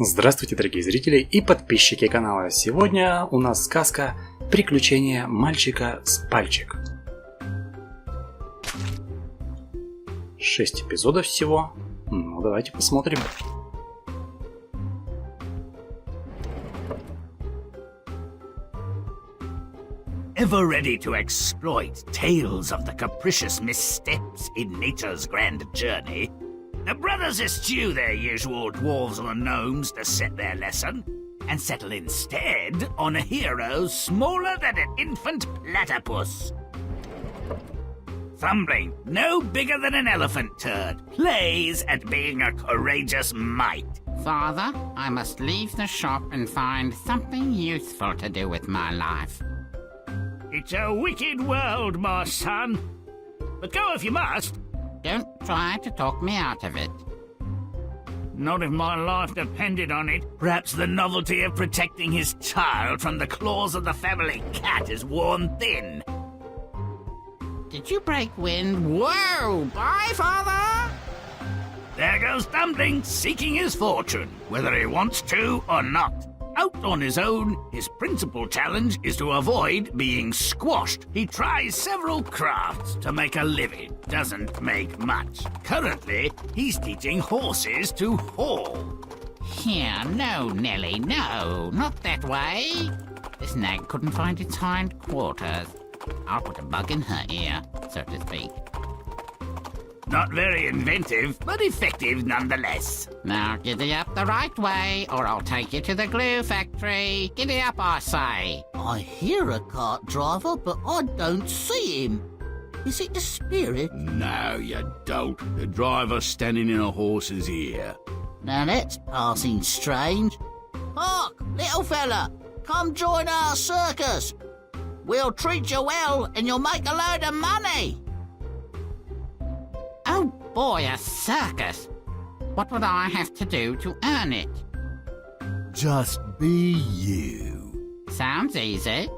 Здравствуйте, дорогие зрители и подписчики канала. Сегодня у нас сказка «Приключения мальчика с пальчик». 6 эпизодов всего. Ну, давайте посмотрим. Ever ready to exploit tales of the capricious missteps in nature's grand journey? The brothers eschew their usual dwarves or gnomes to set their lesson, and settle instead on a hero smaller than an infant platypus. Thumbling, no bigger than an elephant turd, plays at being a courageous mite. Father, I must leave the shop and find something useful to do with my life. It's a wicked world, my son. But go if you must. Don't try to talk me out of it. Not if my life depended on it. Perhaps the novelty of protecting his child from the claws of the family cat is worn thin. Did you break wind? Whoa! Bye, Father! There goes Thumbling, seeking his fortune, whether he wants to or not. Out on his own, his principal challenge is to avoid being squashed. He tries several crafts to make a living, doesn't make much. Currently, he's teaching horses to haul. Here, no, Nelly, no, not that way. This nag couldn't find its hind quarters. I'll put a bug in her ear, so to speak. Not very inventive, but effective nonetheless. Now giddy up the right way, or I'll take you to the glue factory. Giddy up, I say. I hear a cart driver, but I don't see him. Is it the spirit? No, you don't. The driver's standing in a horse's ear. Now that's passing strange. Hark, little fella, come join our circus. We'll treat you well, and you'll make a load of money. Oh boy, a circus! What would I have to do to earn it? Just be you. Sounds easy.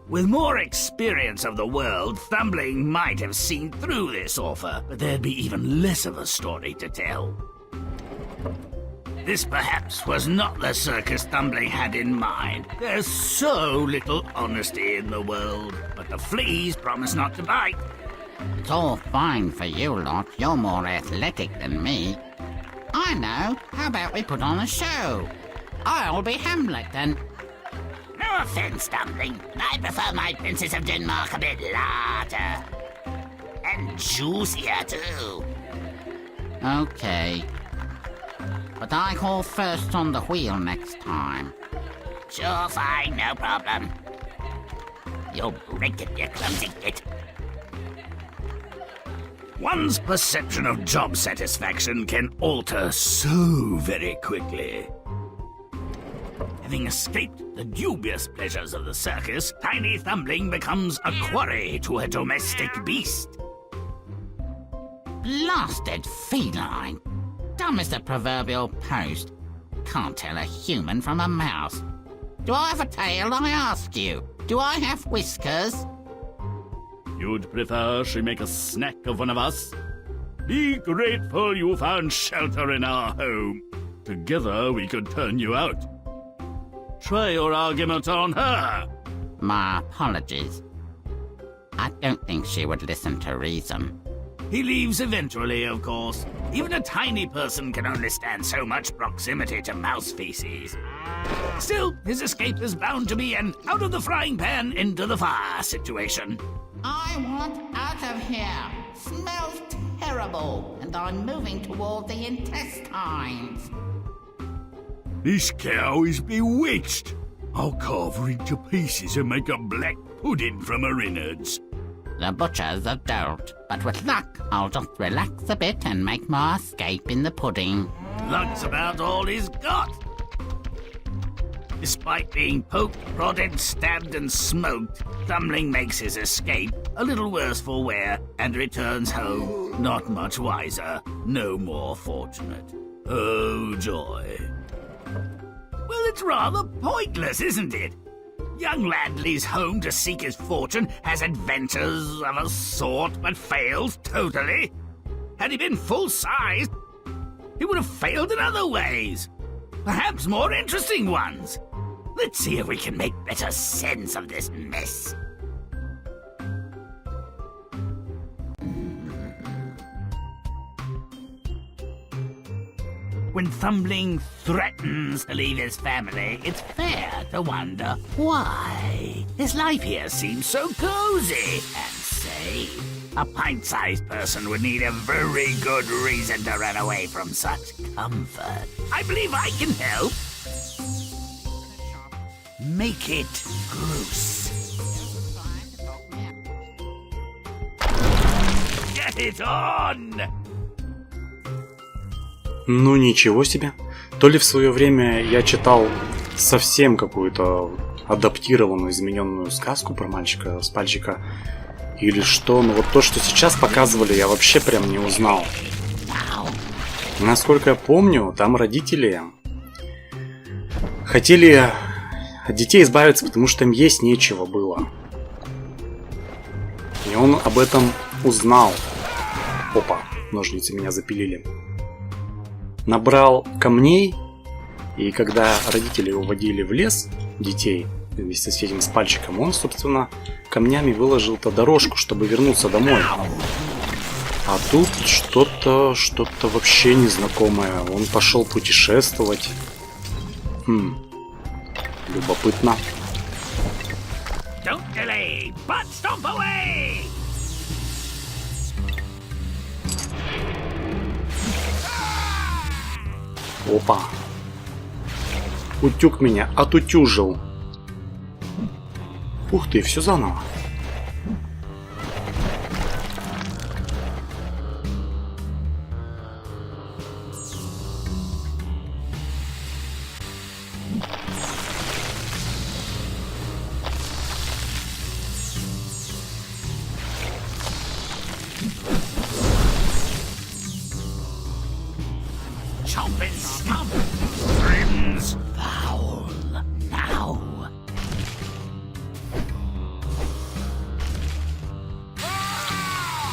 With more experience of the world, Thumbling might have seen through this offer, but there'd be even less of a story to tell. This perhaps was not the circus Thumbling had in mind. There's so little honesty in the world, but the fleas promise not to bite. It's all fine for you lot. You're more athletic than me. I know. How about we put on a show? I'll be Hamlet and... No offense, Thumbling. I prefer my Princess of Denmark a bit larger. And juicier, too. Okay. But I call first on the wheel next time. Sure, fine, no problem. You'll break it, you clumsy git. One's perception of job satisfaction can alter so very quickly. Having escaped the dubious pleasures of the circus, Tiny Thumbling becomes a quarry to a domestic beast. Blasted feline. Dumb as the proverbial post. Can't tell a human from a mouse. Do I have a tail, I ask you? Do I have whiskers? You'd prefer she make a snack of one of us? Be grateful you found shelter in our home. Together we could turn you out. Try your argument on her. My apologies. I don't think she would listen to reason. He leaves eventually, of course. Even a tiny person can only stand so much proximity to mouse feces. Still, his escape is bound to be an out of the frying pan into the fire situation. I want out of here. Smells terrible, and I'm moving toward the intestines. This cow is bewitched. I'll carve her into pieces and make a black pudding from her innards. The butcher's a dolt, but with luck, I'll just relax a bit and make my escape in the pudding. Luck's about all he's got. Despite being poked, prodded, stabbed, and smoked, Thumbling makes his escape, a little worse for wear, and returns home, not much wiser, no more fortunate. Oh, joy. Well, it's rather pointless, isn't it? Young lad leaves home to seek his fortune, has adventures of a sort, but fails totally. Had he been full-sized, he would have failed in other ways. perhaps more interesting ones. Let's see if we can make better sense of this mess. When Thumbling threatens to leave his family, it's fair to wonder why. His life here seems so cozy and safe. A pint-sized person would need a very good reason to run away from such comfort. I believe I can help. Make it gross. Get it on! Ну ничего себе. То ли в свое время я читал совсем какую-то адаптированную, измененную сказку про мальчика с пальчика, или что, но вот то, что сейчас показывали, я вообще прям не узнал. Насколько я помню, там родители хотели от детей избавиться, потому что им есть нечего было. И он об этом узнал. Опа, ножницы меня запилили. Набрал камней, и когда родители уводили в лес детей вместе с этим с пальчиком, он, собственно, камнями выложил-то дорожку, чтобы вернуться домой. А тут что-то вообще незнакомое. Он пошел путешествовать. Любопытно. Don't delay, but stomp away! Опа. Утюг меня отутюжил. Ух ты, все заново. Chomp and stomp. Grimm's foul now.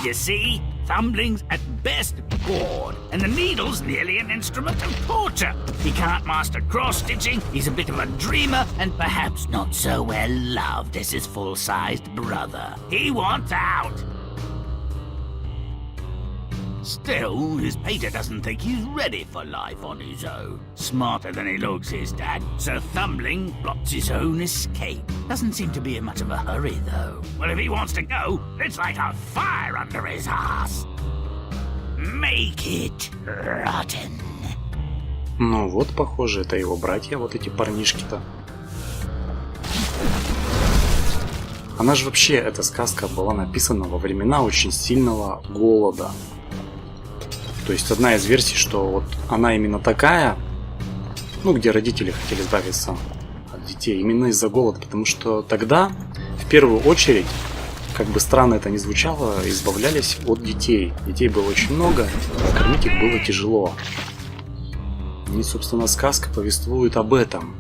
You see, Thumbling's at best bored, and the needle's nearly an instrument of torture. He can't master cross-stitching, he's a bit of a dreamer, and perhaps not so well loved as his full-sized brother. He wants out. Still, his pater doesn't think he's ready for life on his own. Smarter than he looks, his dad, so Thumbling plots his own escape. Doesn't seem to be in much of a hurry, though. Well, if he wants to go, it's like a fire under his ass. Make it rotten. Ну вот, похоже, это его братья, вот эти парнишки-то. Она же вообще, эта сказка была написана во времена очень сильного голода. То есть одна из версий, что вот она именно такая, ну, где родители хотели избавиться от детей, именно из-за голода, потому что тогда, в первую очередь, как бы странно это ни звучало, избавлялись от детей. Детей было очень много, а кормить их было тяжело. И, собственно, сказка повествует об этом.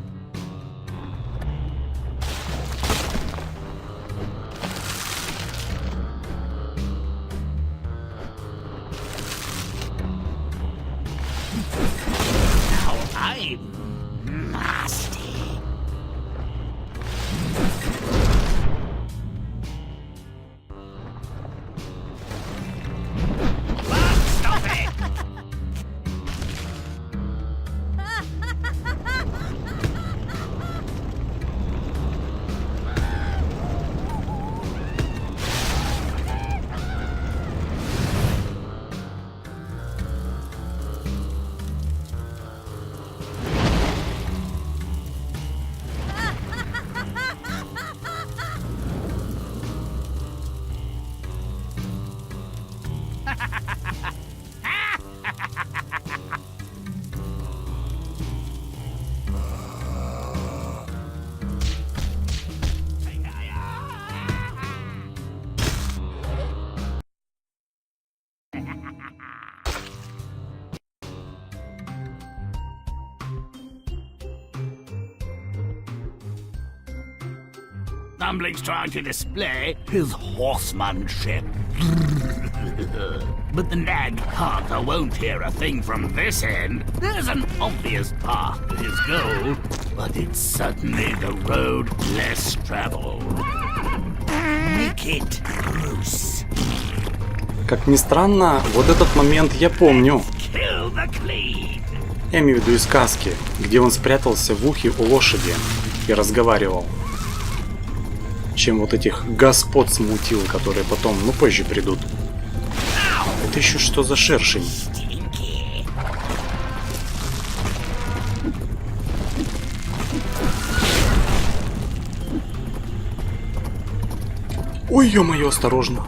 Thumbling's trying to display his horsemanship. But the nagged carter won't hear a thing from this end. There's an obvious path to his goal, but it's certainly the road less traveled. Make it Bruce. Как ни странно, вот этот момент я помню. Kill the clean. Я имею в виду из сказки, где он спрятался в ухе у лошади и разговаривал. Чем вот этих господ смутил, которые потом, ну, позже придут. Это еще что за шершень? Ой, ё-моё, осторожно.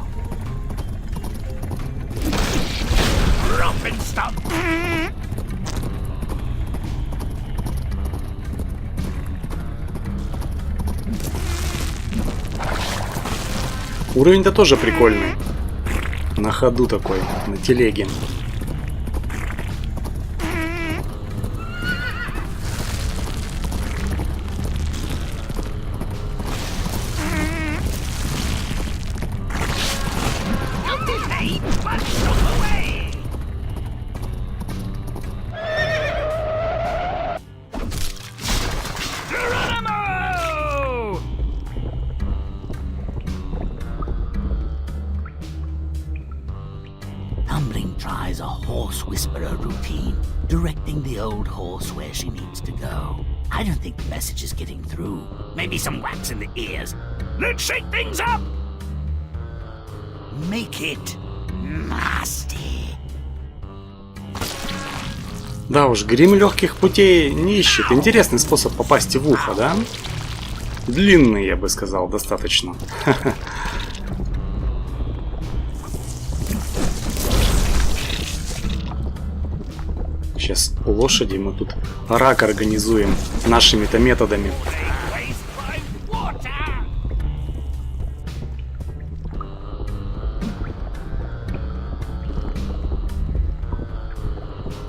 Уровень-то тоже прикольный. На ходу такой, на телеге. Tries a horse whisperer routine, directing the old horse where she needs to go. I don't think the message is getting through. Maybe some wax in the ears. Let's shake things up! Make it nasty. Да уж, Грим легких путей не ищет. Интересный способ попасть в ухо, да? Длинный, я бы сказал, достаточно. Сейчас у лошади мы тут рак организуем нашими-то методами.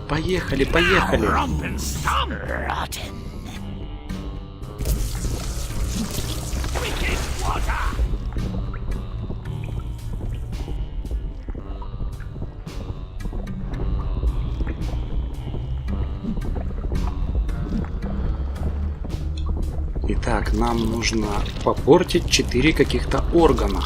Поехали, поехали. Итак, нам нужно попортить 4 каких-то органа.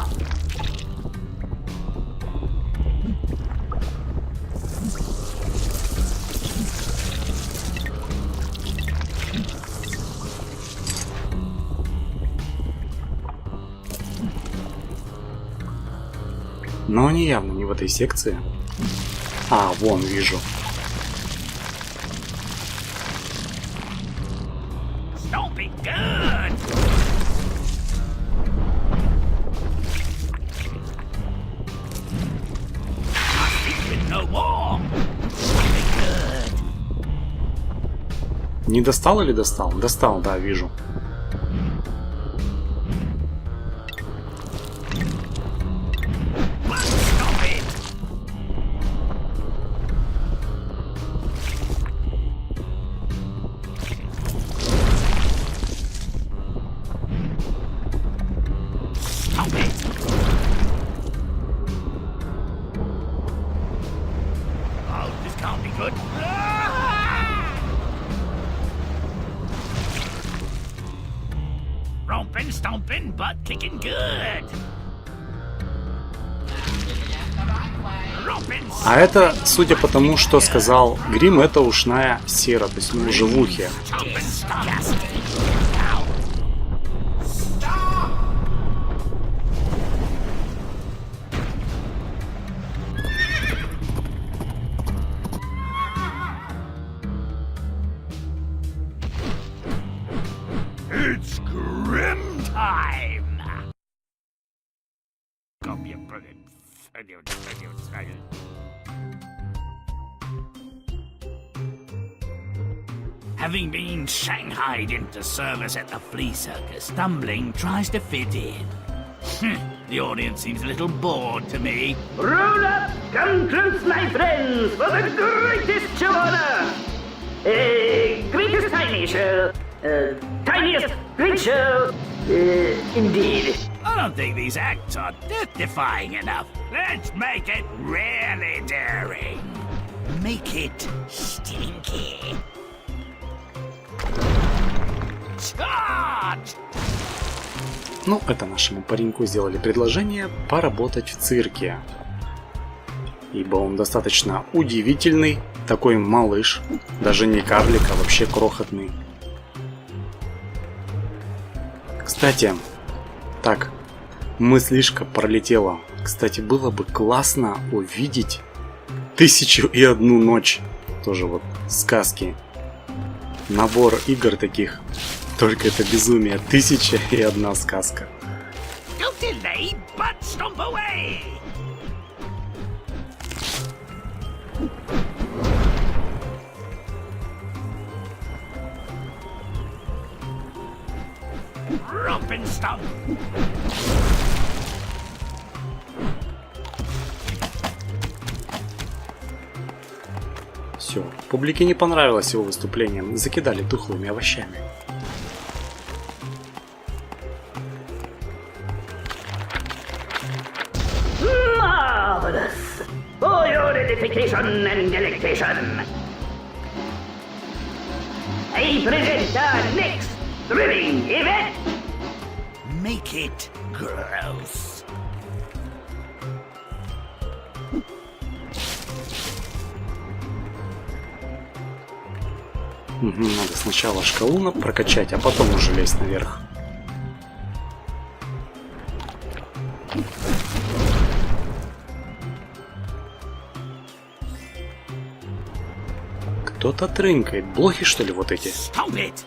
Но они явно не в этой секции. А, вон, вижу. Не достал или достал? Достал, да, вижу. Stomping, butt kicking good. А это, судя по тому, что сказал Грим, это ушная сера, то есть уже в ухе. It's Grimm time! Come here, brilliant. Having been shanghaied into service at the flea circus, Stumbling tries to fit in. The audience seems a little bored to me. Roll up, come close, my friends, for the greatest show on earth! Greatest tiny show. tiniest creature, indeed. I don't think these acts are death-defying enough. Let's make it really daring. Make it stinky. Charge! Ну, это нашему пареньку сделали предложение поработать в цирке. Ибо он достаточно удивительный, такой малыш, даже не карлик, а вообще крохотный. Кстати, так, мыслишка пролетела. Кстати, было бы классно увидеть 1001 ночь. Тоже вот сказки. Набор игр таких. Только это безумие. 1001 сказка. Don't delay, but stomp away! Romp and stomp! Все, публике не понравилось его выступление. Закидали тухлыми овощами. Marvelous! For your edification and delectation, I present our next thrilling event. Make it gross. Надо сначала шкалу прокачать, а потом уже лезть наверх. Кто-то трынкает. Блохи, что ли, вот эти? Stomp it!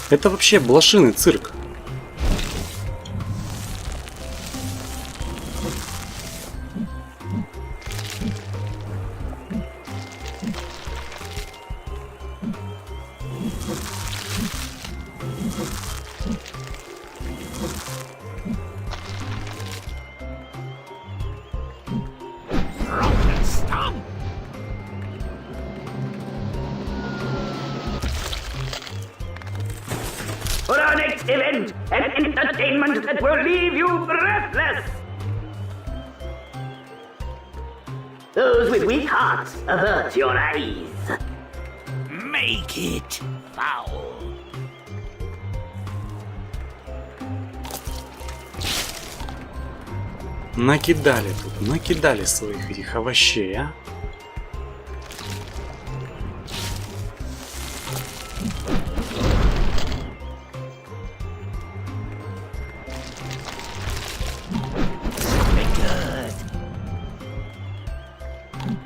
Это вообще блошиный цирк. Romp and stomp! For our next event, an entertainment that will leave you breathless. Those with weak hearts, avert your eyes. Make it foul. Накидали тут, накидали своих этих овощей, а? Good.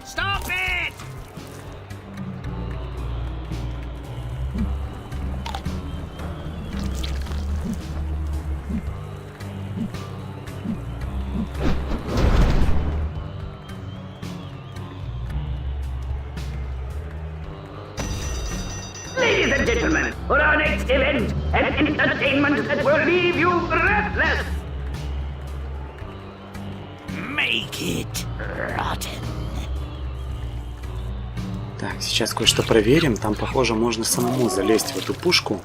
Stop it! Ladies and gentlemen, for our next event, an entertainment that will leave you breathless. Make it rotten. Так, сейчас кое-что проверим. Там, похоже, можно самому залезть в эту пушку.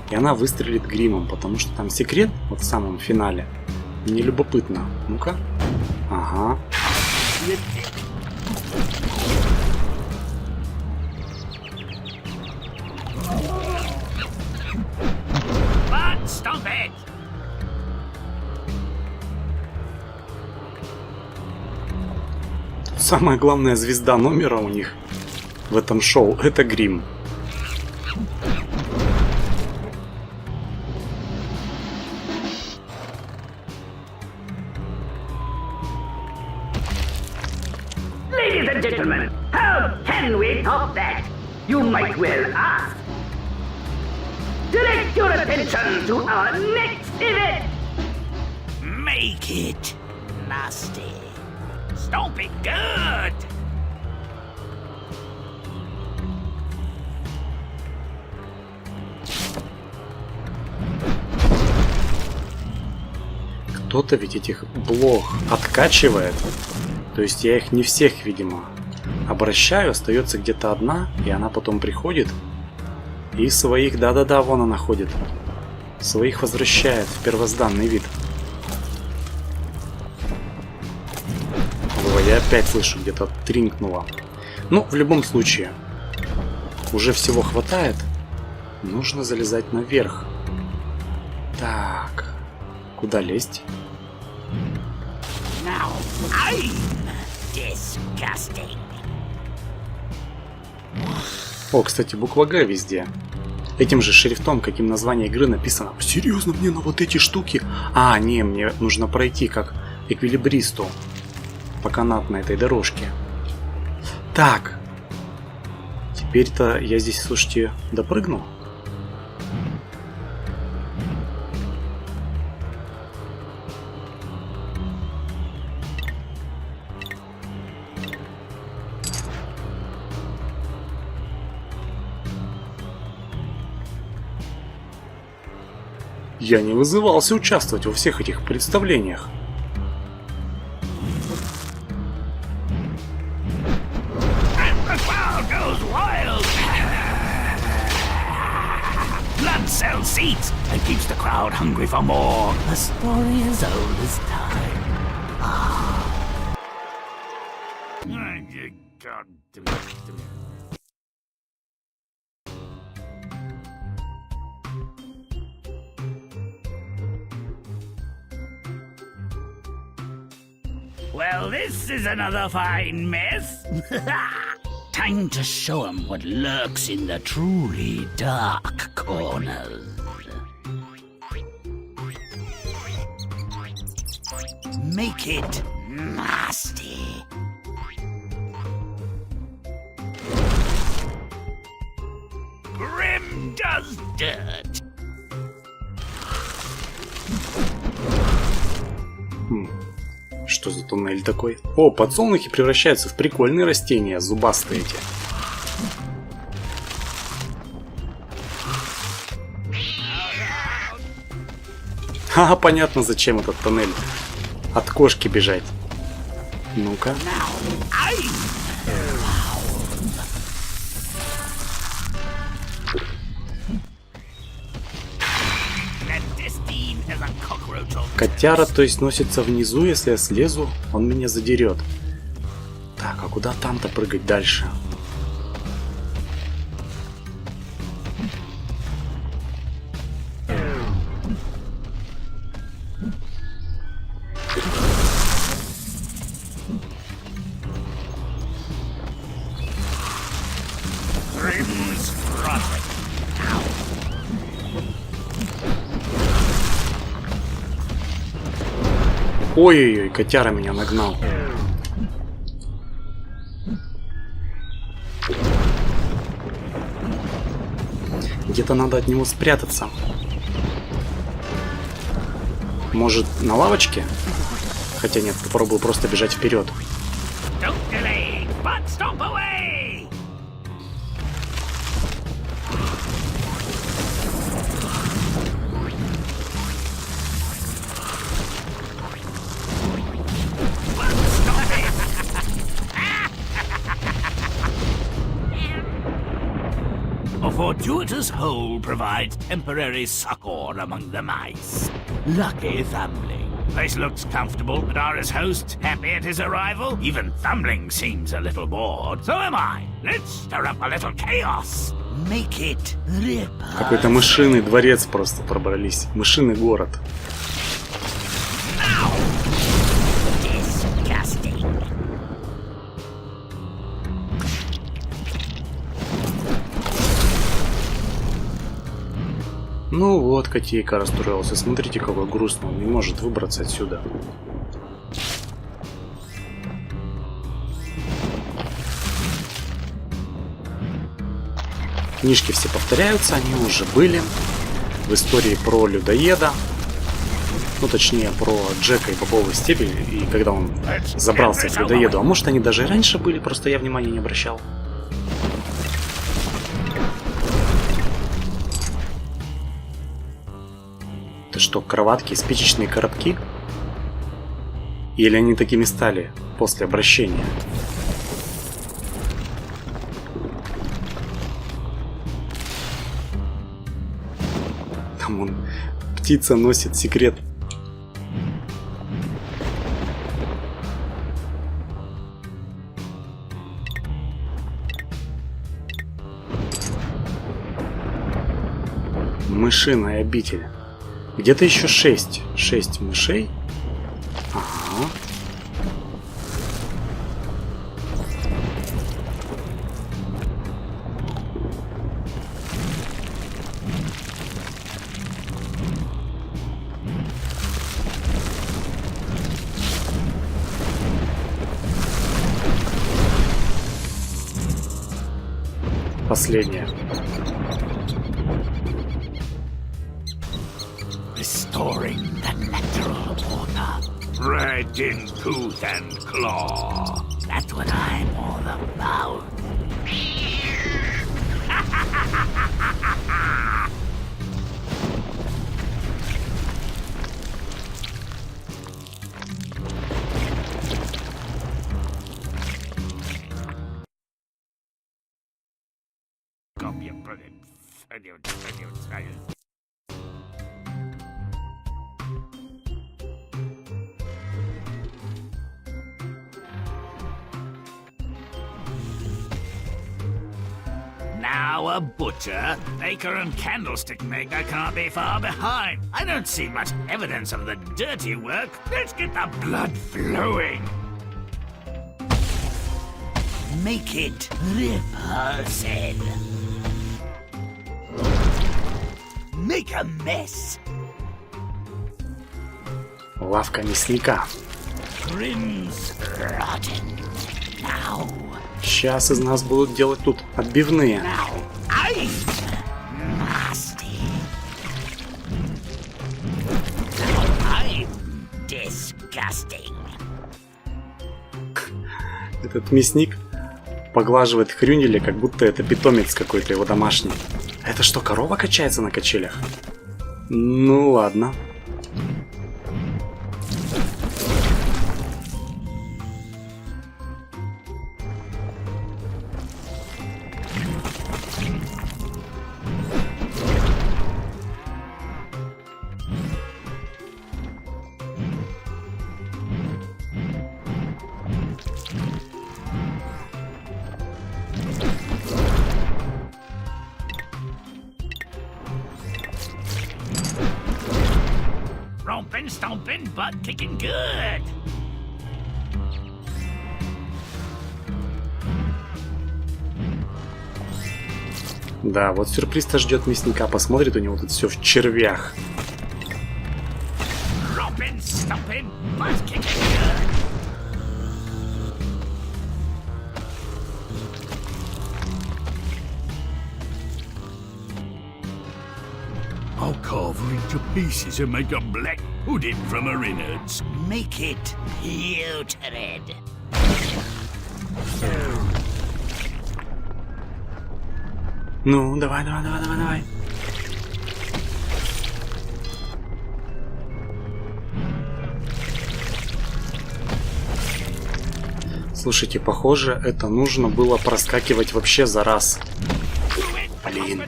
И она выстрелит гримом, потому что там секрет вот в самом финале. Мне любопытно. Ну-ка. Ага. But stop it! Самая главная звезда номера у них в этом шоу — это Grimm. Ladies and gentlemen, how can we top that? You might well ask. Direct your attention to our next event. Make it nasty. Stomp it good. Кто-то ведь этих блох откачивает. То есть я их не всех, видимо, обращаю, остается где-то одна, и она потом приходит и своих, да-да-да, вон она ходит, своих возвращает в первозданный вид. Ой, я опять слышу, где-то тринкнуло. Ну, в любом случае, уже всего хватает. Нужно залезать наверх. Так, куда лезть? Now, I'm disgusting. О, кстати, буква Г везде. Этим же шрифтом, каким название игры написано. Серьезно, мне на вот эти штуки? А, не, мне нужно пройти как эквилибристу по канатной этой дорожке. Так. Теперь-то я здесь, слушайте, допрыгну. Я не вызывался участвовать во всех этих представлениях. The crowd goes wild. Blood sells seats and keeps the crowd hungry for more. A story as old as time. Well, this is another fine mess. Time to show 'em what lurks in the truly dark corners. Make it nasty. Grimm does dirt. Что за туннель такой? О, подсолнухи превращаются в прикольные растения, зубастые эти. Ха, понятно, зачем этот туннель. От кошки бежать. Ну-ка. Котяра, то есть, носится внизу, если я слезу, он меня задерет. Так, а куда там-то прыгать дальше? Ой-ой-ой, котяра меня нагнал. Где-то надо от него спрятаться. Может, на лавочке? Хотя нет, попробую просто бежать вперед. A fortuitous hole provides temporary succor among the mice. Lucky Thumbling. Place looks comfortable, but are his hosts happy at his arrival? Even Thumbling seems a little bored. So am I. Let's stir up a little chaos. Make it rip. Какой-то мышиный дворец просто пробрались. Мышиный город. Ну вот, котейка расстроился. Смотрите, какой грустный. Он не может выбраться отсюда. Книжки все повторяются, они уже были в истории про людоеда. Ну, точнее, про Джека и бобовый стебель. И когда он забрался к людоеду. А может, они даже и раньше были, просто я внимания не обращал. Что, кроватки, спичечные коробки? Или они такими стали после обращения? Там он, птица носит секрет. Мышиная обитель. Где-то еще 6 мышей. Ага. Последняя. Restoring the natural order, red in tooth and claw. That's what I'm all about. Now a butcher, baker and candlestick maker can't be far behind. I don't see much evidence of the dirty work. Let's get the blood flowing. Make it repulsive. Make a mess. Лавка мясника. Grimm's rotten. Now. Сейчас из нас будут делать тут отбивные. Now I'm nasty. Now I'm disgusting. Этот мясник поглаживает хрюнеля, как будто это питомец какой-то его домашний. Это что, корова качается на качелях? Ну ладно. Romping, stomping, butt kicking good. Да, вот сюрприз-то ждет мясника. Посмотрит, у него тут все в червях. Romping, stomping, butt kicking good. I'll carve her into pieces and make a black pudding from her innards. Make it putrid. Ну, давай, давай, давай, давай, давай. Слушайте, похоже, это нужно было проскакивать вообще за раз. Блин.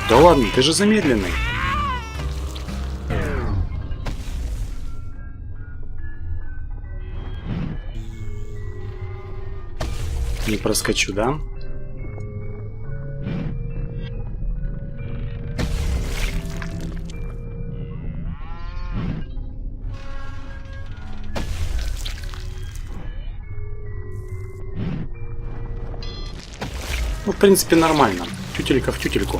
Да ладно, ты же замедленный. Не проскочу, да? Ну, в принципе, нормально. Тютелька в тютельку.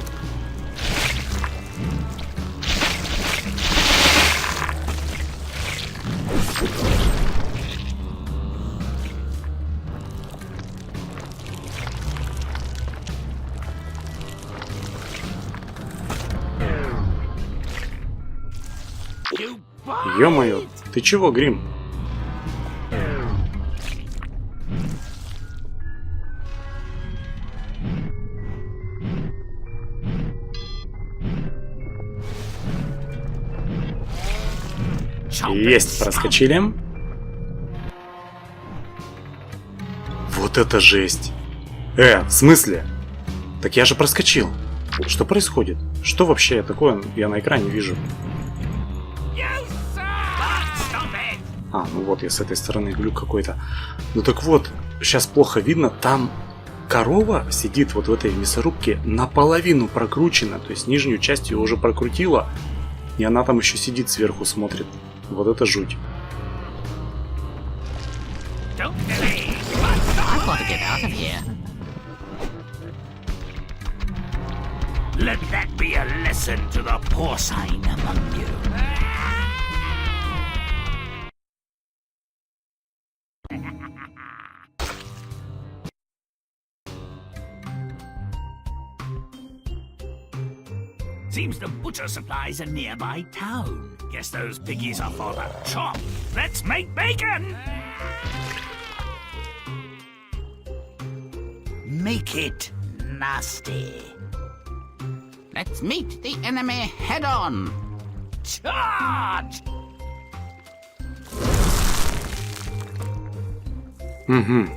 Ё-моё, ты чего, Грим? Есть, проскочили. это жесть. В смысле? Так я же проскочил. Что происходит? Что вообще такое я на экране вижу? Ну вот я с этой стороны глюк какой-то. Ну так вот, сейчас плохо видно, там корова сидит вот в этой мясорубке наполовину прокручена, то есть нижнюю часть ее уже прокрутила, и она там еще сидит сверху, смотрит. Вот это жуть. Let that be a lesson to the porcine among you. Seems the butcher supplies a nearby town. Guess those piggies are for the chop. Let's make bacon! Make it nasty. Let's meet the enemy head on. Charge! Угу.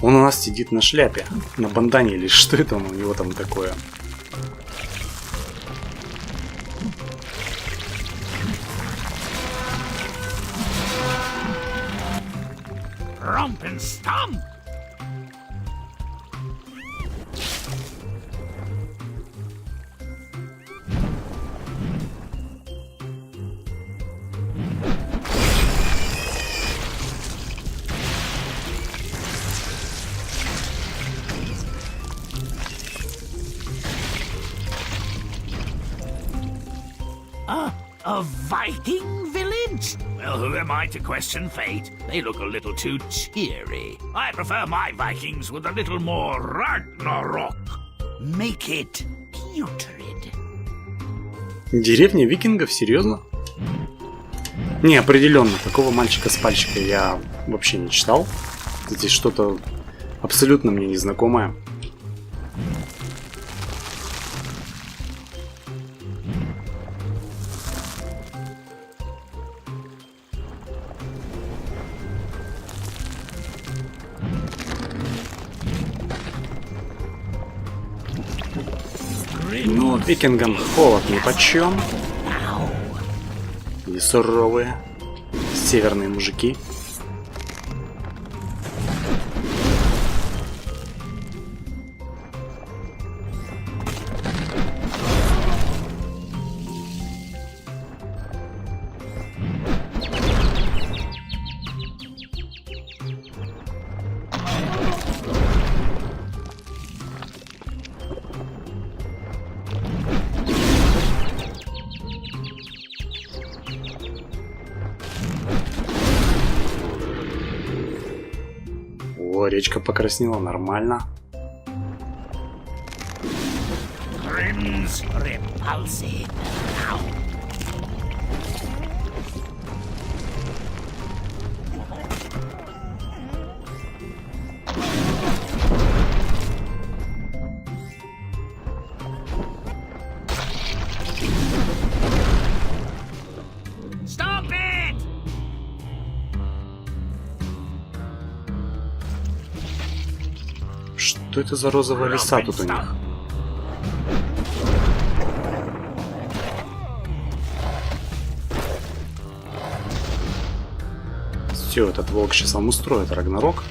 Он у нас сидит на шляпе, на бандане или что это у него там такое? Romp and stomp! A Viking village? Well, who am I to question fate? They look a little too cheery. I prefer my Vikings with a little more Ragnarok. Make it putrid. Деревня викингов? Серьезно? Не, определенно. Такого мальчика с пальчика я вообще не читал. Здесь что-то абсолютно мне незнакомое. Ну, викингам холод нипочем. И суровые северные мужики. О, речка покраснела, нормально. Grimm's repulsive. Stop it! Что это за розовая лиса тут у них? Все, этот волк сейчас вам устроит Рагнарок.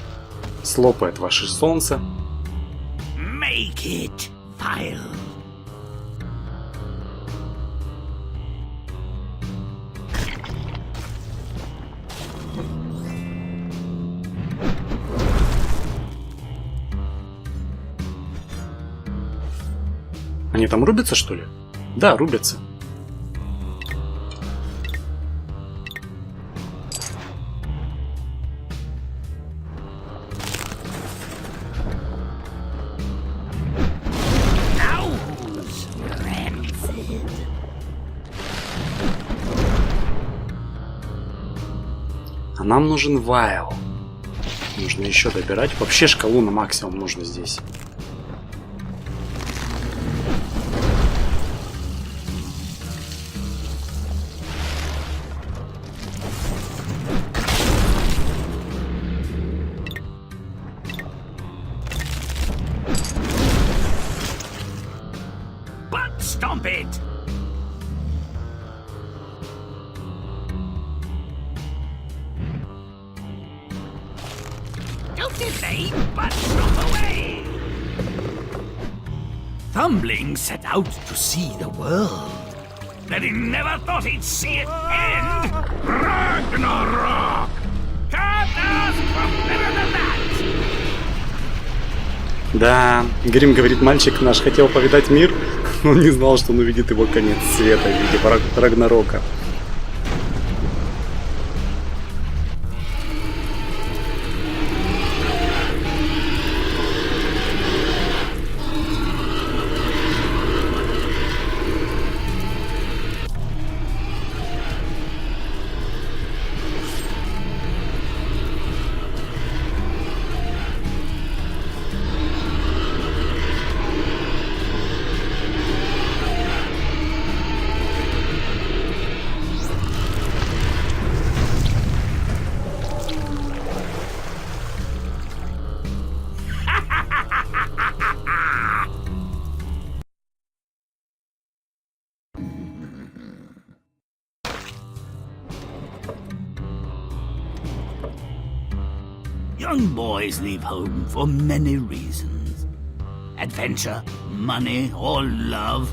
Слопает ваше солнце. Make it vile. Они там рубятся, что ли? Да, рубятся. А нам нужен вайл. Нужно еще добирать. Вообще шкалу на максимум нужно здесь. Undoubtedly, but look away! Thumbling set out to see the world. But he never thought he'd see it end. Ragnarok! Can't ask for better than that! Да, Грим говорит, мальчик наш хотел повидать мир, но не знал, что он увидит его конец света в виде Рагнарока. Young boys leave home for many reasons. Adventure, money, or love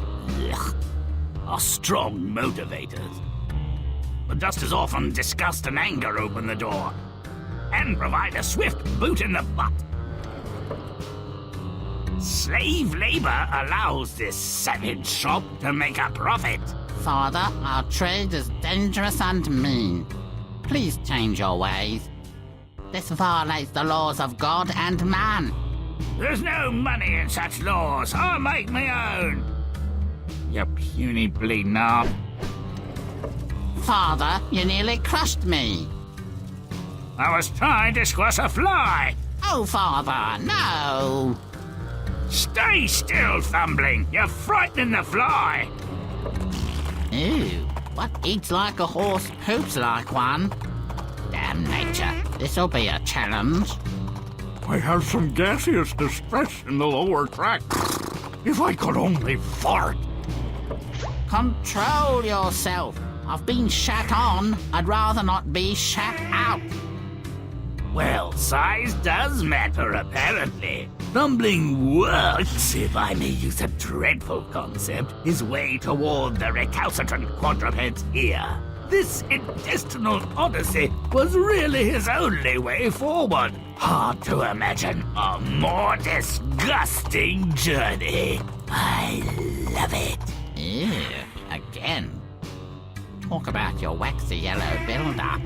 are strong motivators. But just as often, disgust and anger open the door and provide a swift boot in the butt. Slave labor allows this savage shop to make a profit. Father, our trade is dangerous and mean. Please change your ways. This violates the laws of God and man. There's no money in such laws. I'll make my own. You puny bleeding knob. Father, you nearly crushed me. I was trying to squash a fly. Oh, Father, no. Stay still, Thumbling. You're frightening the fly. Ew, what eats like a horse poops like one. Damn nature, this'll be a challenge. I have some gaseous distress in the lower tract. If I could only fart. Control yourself. I've been shat on. I'd rather not be shat out. Well, size does matter, apparently. Thumbling works, if I may use a dreadful concept, his way toward the recalcitrant quadrupeds here. This intestinal odyssey was really his only way forward. Hard to imagine a more disgusting journey. I love it. Ew, again. Talk about your waxy yellow build-up.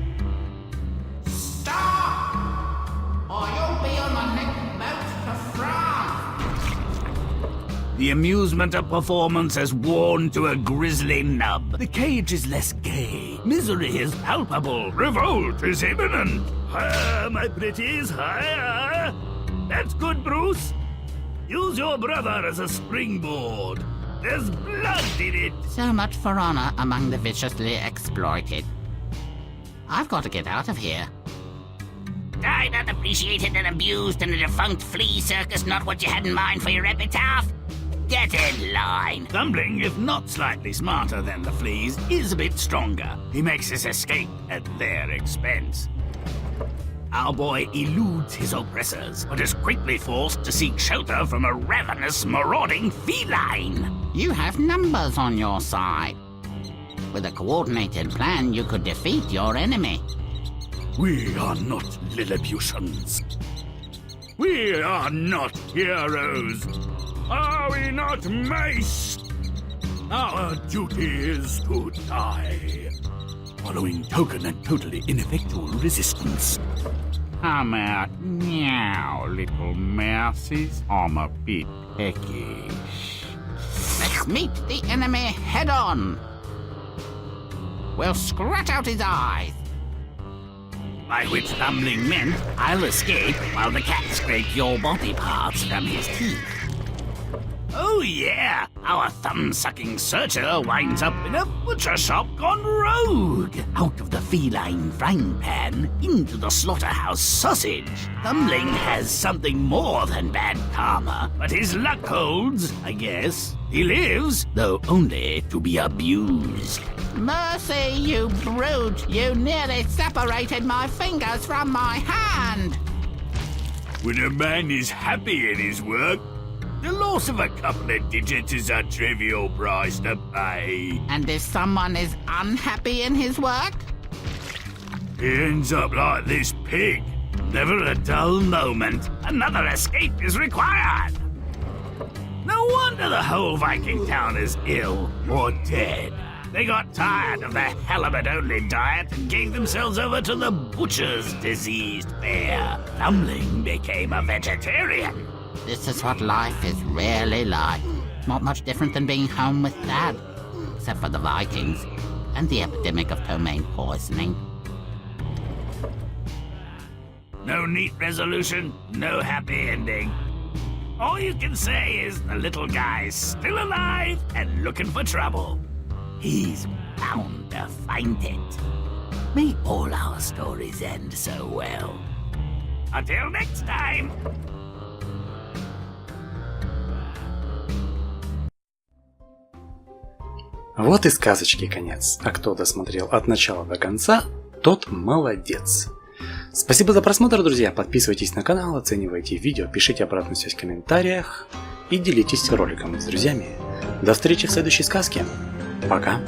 Stop! Or you'll be on the next boat to France. The amusement of performance has worn to a grisly nub. The cage is less gay. Misery is palpable. Revolt is imminent. Higher, my pretties, higher. That's good, Bruce. Use your brother as a springboard. There's blood in it. So much for honor among the viciously exploited. I've got to get out of here. Died unappreciated and abused in a defunct flea circus, not what you had in mind for your epitaph? Get in line. Thumbling, if not slightly smarter than the fleas, is a bit stronger. He makes his escape at their expense. Our boy eludes his oppressors, but is quickly forced to seek shelter from a ravenous, marauding feline. You have numbers on your side. With a coordinated plan, you could defeat your enemy. We are not Lilliputians. We are not heroes. Are we not mice? Our duty is to die, following token and totally ineffectual resistance. Come out now, little mousies. I'm a bit peckish. Let's meet the enemy head-on. We'll scratch out his eyes. By which Thumbling meant I'll escape while the cat scrape your body parts from his teeth. Oh yeah, our thumb-sucking searcher winds up in a butcher shop gone rogue. Out of the feline frying pan into the slaughterhouse sausage. Thumbling has something more than bad karma, but his luck holds, I guess. He lives, though only to be abused. Mercy, you brute! You nearly separated my fingers from my hand! When a man is happy in his work, the loss of a couple of digits is a trivial price to pay. And if someone is unhappy in his work? He ends up like this pig. Never a dull moment. Another escape is required. No wonder the whole Viking town is ill or dead. They got tired of their halibut-only diet and gave themselves over to the butcher's diseased fare. Thumbling became a vegetarian. This is what life is really like. Not much different than being home with Dad. Except for the Vikings and the epidemic of ptomaine poisoning. No neat resolution, no happy ending. All you can say is the little guy's still alive and looking for trouble. He's bound to find it. May all our stories end so well. Until next time. Вот и сказочки конец. А кто досмотрел от начала до конца, тот молодец. Спасибо за просмотр, друзья. Подписывайтесь на канал, оценивайте видео, пишите обратную связь в комментариях и делитесь роликом с друзьями. До встречи в следующей сказке. Пока.